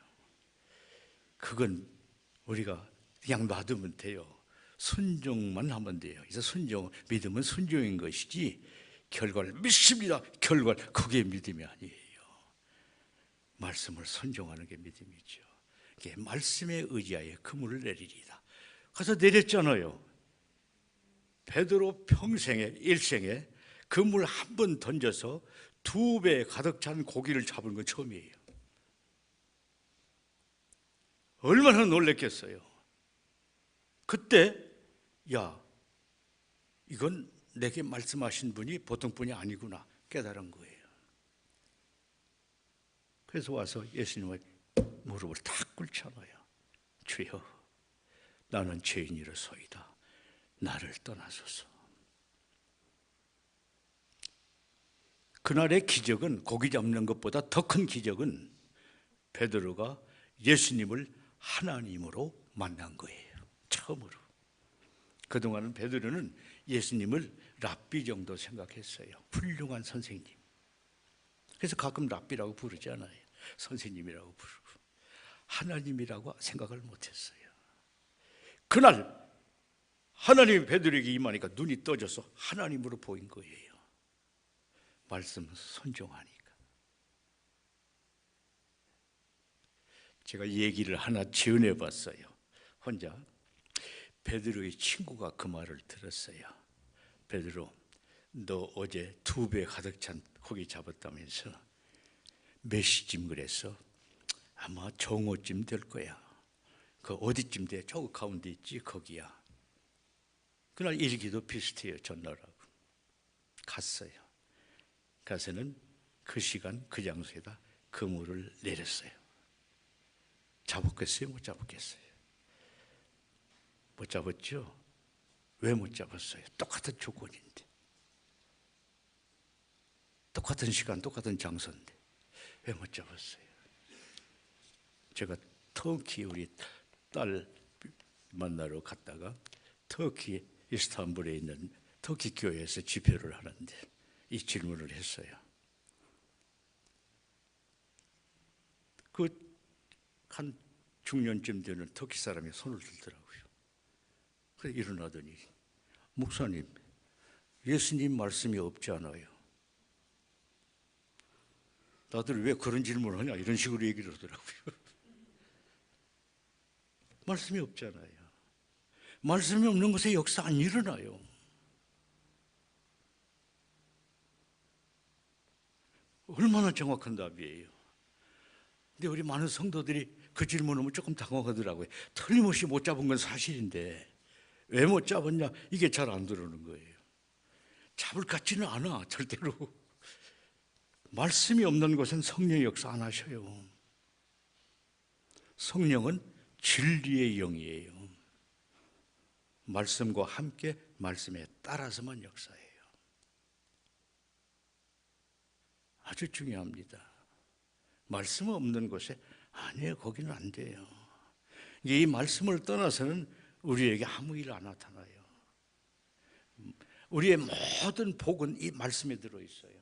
그건 우리가 그냥 놔두면 돼요. 순종만 하면 돼요. 그래서 믿음은 순종인 것이지 결과를 믿습니다. 그게 믿음이 아니에요. 말씀을 순종하는 게 믿음이죠. 이게 말씀에 의지하여 그물을 내리리다. 가서 내렸잖아요. 베드로 일생에 그물 한 번 던져서 2배 가득 찬 고기를 잡은 건 처음이에요. 얼마나 놀랬겠어요. 그때 이건 내게 말씀하신 분이 보통 분이 아니구나 깨달은 거예요. 그래서 와서 예수님의 무릎을 탁 꿇잖아요. 주여, 나는 죄인이로소이다. 나를 떠나소서. 그날의 기적은, 고기 잡는 것보다 더 큰 기적은 베드로가 예수님을 하나님으로 만난 거예요. 처음으로. 그동안은 베드로는 예수님을 랍비 정도 생각했어요. 훌륭한 선생님. 그래서 가끔 랍비라고 부르잖아요. 선생님이라고 부르고. 하나님이라고 생각을 못했어요. 그날 하나님이 베드로에게 임하니까 눈이 떠져서 하나님으로 보인 거예요. 말씀 순종하니까. 제가 얘기를 하나 지어내 봤어요. 혼자. 베드로의 친구가 그 말을 들었어요. 베드로, 너 어제 2배 가득 찬 고기 잡았다면서 몇 시쯤 그랬어? 아마 정오쯤 될 거야. 그 어디쯤 돼? 저 가운데 있지, 거기야. 그날 일기도 비슷해요. 전날하고. 갔어요. 가서는 그 시간 그 장소에다 그물을 내렸어요. 잡았겠어요? 못 잡았겠어요? 못 잡았죠? 왜 못 잡았어요? 똑같은 조건인데, 똑같은 시간, 똑같은 장소인데 왜 못 잡았어요? 제가 터키 우리 딸 만나러 갔다가 터키 이스탄불에 있는 터키 교회에서 집회를 하는데 이 질문을 했어요. 그 한 중년쯤 되는 터키 사람이 손을 들더라고요. 그래서 일어나더니 목사님, 예수님 말씀이 없지 않아요. 다들 왜 그런 질문을 하냐 이런 식으로 얘기를 하더라고요. 말씀이 없잖아요. 말씀이 없는 곳에 역사 안 일어나요. 얼마나 정확한 답이에요. 근데 우리 많은 성도들이 그 질문을 조금 당황하더라고요. 틀림없이 못 잡은 건 사실인데 왜 못 잡았냐? 이게 잘 안 들어오는 거예요. 잡을 것 같지는 않아, 절대로. 말씀이 없는 곳은 성령이 역사 안 하셔요. 성령은 진리의 영이에요. 말씀과 함께 말씀에 따라서만 역사해요. 아주 중요합니다. 말씀 없는 곳에 아니에요, 거기는 안 돼요. 이 말씀을 떠나서는 우리에게 아무 일 안 나타나요. 우리의 모든 복은 이 말씀에 들어있어요.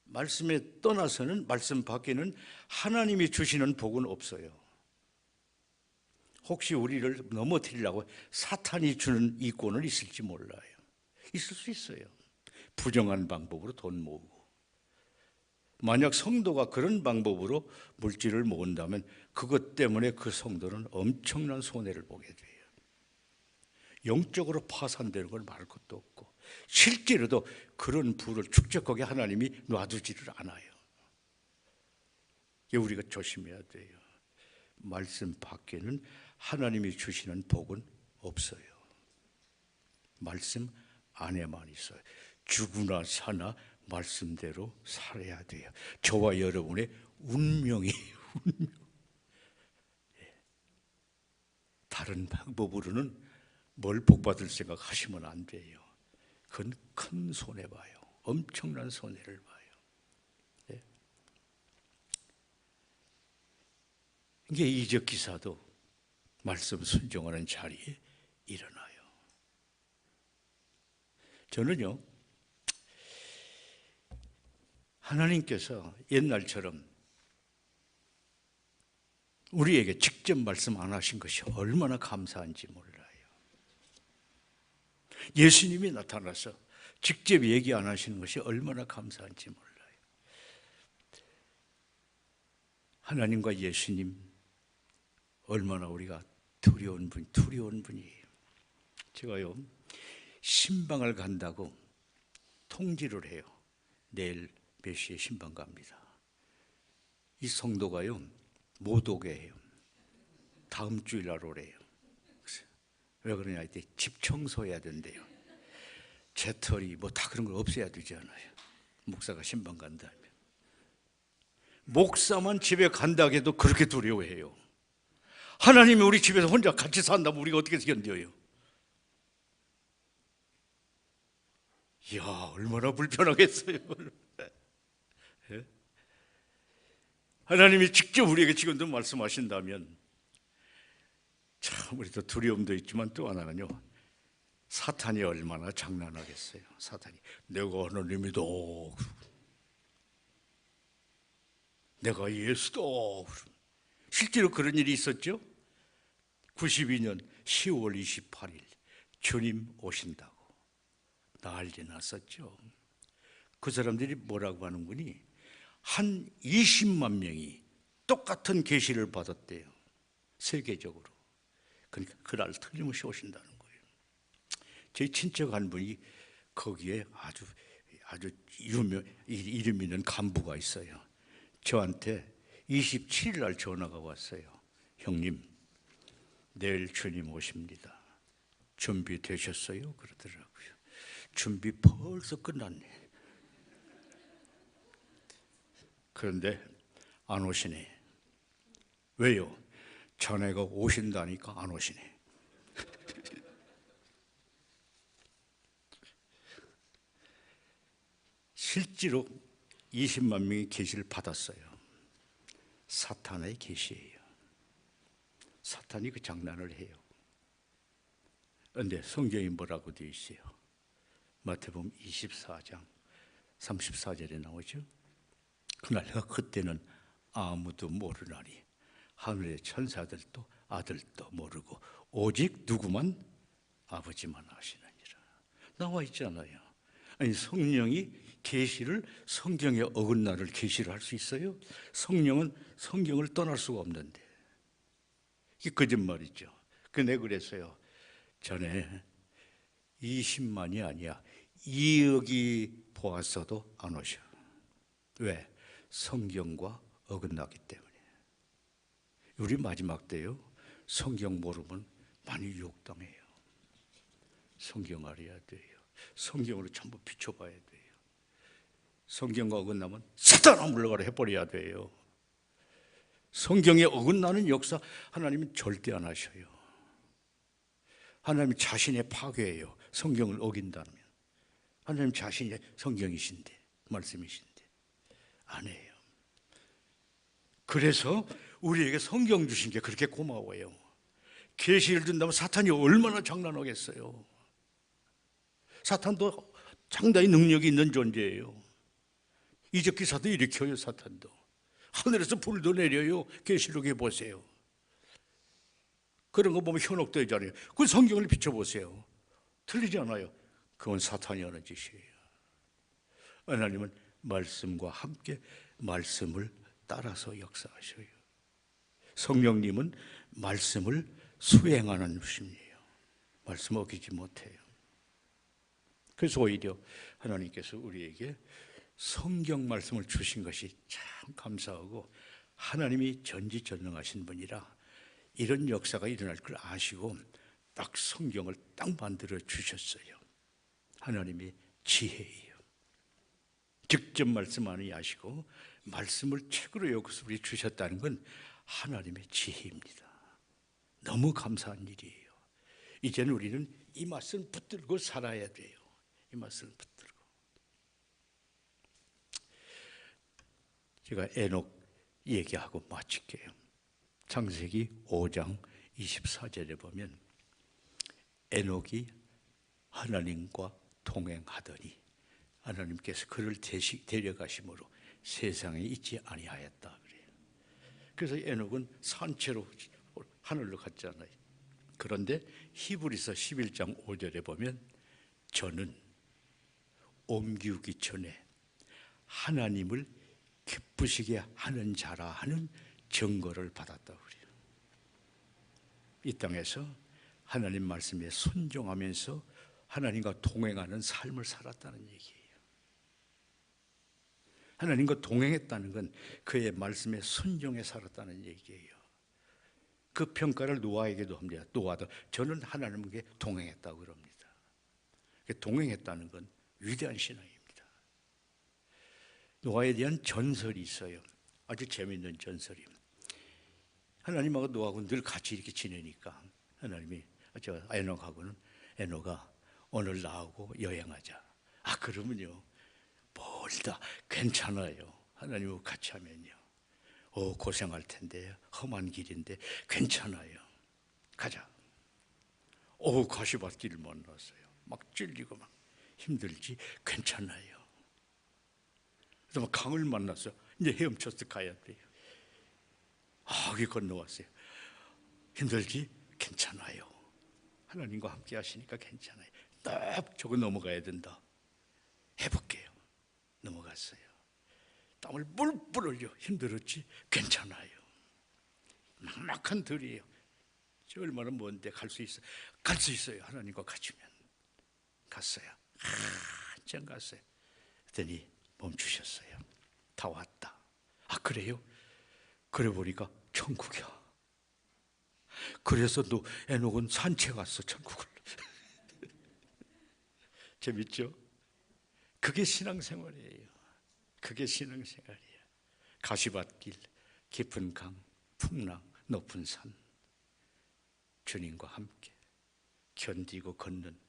말씀에 떠나서는, 말씀 밖에는 하나님이 주시는 복은 없어요. 혹시 우리를 넘어뜨리려고 사탄이 주는 이권은 있을지 몰라요. 있을 수 있어요. 부정한 방법으로 돈 모으고. 만약 성도가 그런 방법으로 물질을 모은다면 그것 때문에 그 성도는 엄청난 손해를 보게 돼요. 영적으로 파산되는 걸 말할 것도 없고, 실제로도 그런 부를 축적하게 하나님이 놔두지를 않아요. 이게 우리가 조심해야 돼요. 말씀 밖에는 하나님이 주시는 복은 없어요. 말씀 안에만 있어요. 죽으나 사나 말씀대로 살아야 돼요. 저와 여러분의 운명이에요. 운명. 다른 방법으로는 뭘 복받을 생각하시면 안 돼요. 그건 큰 손해봐요. 엄청난 손해를 봐요. 네. 이게 이적 기사도 말씀 순종하는 자리에 일어나요. 저는요, 하나님께서 옛날처럼 우리에게 직접 말씀 안 하신 것이 얼마나 감사한지 몰라요. 예수님이 나타나서 직접 얘기 안 하시는 것이 얼마나 감사한지 몰라요. 하나님과 예수님 얼마나 우리가 두려운 분이에요. 제가요, 신방을 간다고 통지를 해요. 내일 몇 시에 신방 갑니다. 이 성도가요, 못 오게 해요. 다음 주일 날 오래요. 왜 그러냐 했더니 집 청소해야 된대요. 재털이 뭐 다 그런 걸 없애야 되잖아요. 목사가 신방 간다면. 목사만 집에 간다 해도 그렇게 두려워해요. 하나님이 우리 집에서 혼자 같이 산다면 우리가 어떻게 견뎌요? 이야, 얼마나 불편하겠어요. 예? 하나님이 직접 우리에게 지금도 말씀하신다면 참 우리도 두려움도 있지만 또 하나는요, 사탄이 얼마나 장난하겠어요. 사탄이 내가 하나님이다, 내가 예수다. 실제로 그런 일이 있었죠. 92년 10월 28일 주님 오신다고 난리 났었죠. 그 사람들이 뭐라고 하는 거니? 한 20만 명이 똑같은 계시를 받았대요. 세계적으로. 그러니까 그날 틀림없이 오신다는 거예요. 제 친척 한 분이 거기에 아주 이름 있는 간부가 있어요. 저한테 27일 날 전화가 왔어요. 형님, 내일 주님 오십니다. 준비되셨어요? 그러더라고요. 준비 벌써 끝났네. 그런데 안 오시네. 왜요? 자네가 오신다니까 안 오시네. 실제로 20만 명이 계시를 받았어요. 사탄의 계시예요. 사탄이 그 장난을 해요. 그런데 성경이 뭐라고 되어 있어요? 마태복음 24장 34절에 나오죠. 그때는 아무도 모르나니 하늘의 천사들도 아들도 모르고 오직 누구만? 아버지만 아시느니라. 나와 있잖아요. 아니, 성령이 계시를, 성경의 어긋나를 계시를 할 수 있어요? 성령은 성경을 떠날 수가 없는데 이게 거짓말이죠. 내가 그랬어요. 전에 20만이 아니야 2억이 보았어도 안 오셔. 왜? 성경과 어긋나기 때문에. 우리 마지막 때요, 성경 모르면 많이 유혹당해요. 성경 알아야 돼요. 성경으로 전부 비춰봐야 돼요. 성경과 어긋나면 사탄아 물러가라 해버려야 돼요. 성경에 어긋나는 역사 하나님은 절대 안 하셔요. 하나님 자신의 파괴예요. 성경을 어긴다면. 하나님 자신이 성경이신데, 말씀이신데 안 해요. 그래서 우리에게 성경 주신 게 그렇게 고마워요. 계시를 준다면 사탄이 얼마나 장난하겠어요. 사탄도 상당히 능력이 있는 존재예요. 이적 기사도 일으켜요. 사탄도 하늘에서 불도 내려요. 계시록에 보세요. 그런 거 보면 현혹되잖아요. 그 성경을 비춰보세요. 틀리지 않아요. 그건 사탄이 하는 짓이에요. 하나님은 말씀과 함께 말씀을 따라서 역사하셔요. 성령님은 말씀을 수행하는 분이에요. 말씀 어기지 못해요. 그래서 오히려 하나님께서 우리에게 성경 말씀을 주신 것이 참 감사하고, 하나님이 전지전능하신 분이라 이런 역사가 일어날 걸 아시고 딱 성경을 딱 만들어 주셨어요. 하나님의 지혜예요. 직접 말씀 안 하시고 말씀을 책으로 여기서 우리 주셨다는 건 하나님의 지혜입니다. 너무 감사한 일이에요. 이제는 우리는 이 맛을 붙들고 살아야 돼요. 이 맛을 붙들고. 제가 에녹 얘기하고 마칠게요. 창세기 5장 24절에 보면 에녹이 하나님과 동행하더니 하나님께서 그를 데려가심으로 세상에 있지 아니하였다 그래요. 그래서 에녹은 산채로 하늘로 갔잖아요. 그런데 히브리서 11장 5절에 보면 저는 옮기기 전에 하나님을 기쁘시게 하는 자라 하는 증거를 받았다고 그래요. 이 땅에서 하나님 말씀에 순종하면서 하나님과 동행하는 삶을 살았다는 얘기예요. 하나님과 동행했다는 건 그의 말씀에 순종해 살았다는 얘기예요. 그 평가를 노아에게도 합니다. 노아도 저는 하나님께 동행했다고 그럽니다. 동행했다는 건 위대한 신앙입니다. 노아에 대한 전설이 있어요. 아주 재미있는 전설이에요. 하나님하고 노아하고 늘 같이 이렇게 지내니까 하나님이 에녹하고는 에녹아 오늘 나하고 여행하자. 그러면요 멀다 괜찮아요. 하나님하고 같이 하면요 고생할 텐데 험한 길인데 괜찮아요. 가자. 가시밭길을 만났어요. 막 찔리고 막 힘들지 괜찮아요. 그래서 강을 만났어요. 이제 헤엄쳐서 가야 돼요. 여기 건너왔어요. 힘들지? 괜찮아요. 하나님과 함께 하시니까 괜찮아요. 딱 저거 넘어가야 된다. 해볼게요. 넘어갔어요. 땀을 뿔뿔 흘려. 힘들었지? 괜찮아요. 막막한 들이에요. 저 얼마나 먼데 갈 수 있어요? 갈 수 있어요. 하나님과 같이면. 갔어요. 한참 갔어요. 그랬더니 멈추셨어요. 다 왔다. 그래요? 그래 보니까 천국이야. 그래서 또 에녹은 산채 갔어. 천국을. 재밌죠? 그게 신앙생활이에요. 그게 신앙생활이에요. 가시밭길, 깊은 강, 풍랑, 높은 산, 주님과 함께 견디고 걷는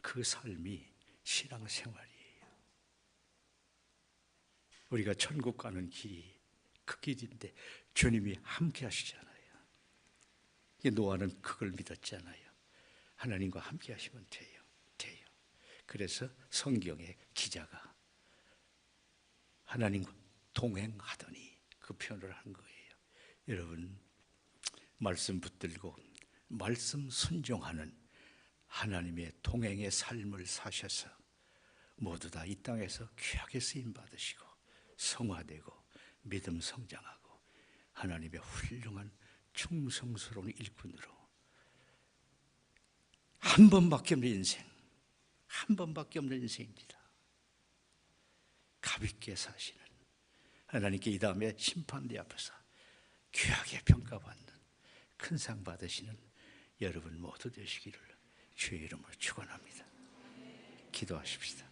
그 삶이 신앙생활이에요. 우리가 천국 가는 길이 그 길인데 주님이 함께 하시잖아요. 노아는 그걸 믿었잖아요. 하나님과 함께 하시면 돼요. 그래서 성경의 기자가 하나님과 동행하더니 그 표현을 한 거예요. 여러분, 말씀 붙들고 말씀 순종하는 하나님의 동행의 삶을 사셔서 모두 다 이 땅에서 귀하게 쓰임 받으시고 성화되고 믿음 성장하고 하나님의 훌륭한 충성스러운 일꾼으로 한 번밖에 없는 인생, 한 번밖에 없는 인생입니다. 가볍게 사시는 하나님께 이 다음에 심판대 앞에서 귀하게 평가받는 큰 상 받으시는 여러분 모두 되시기를 주의 이름으로 축원합니다. 기도하십시다.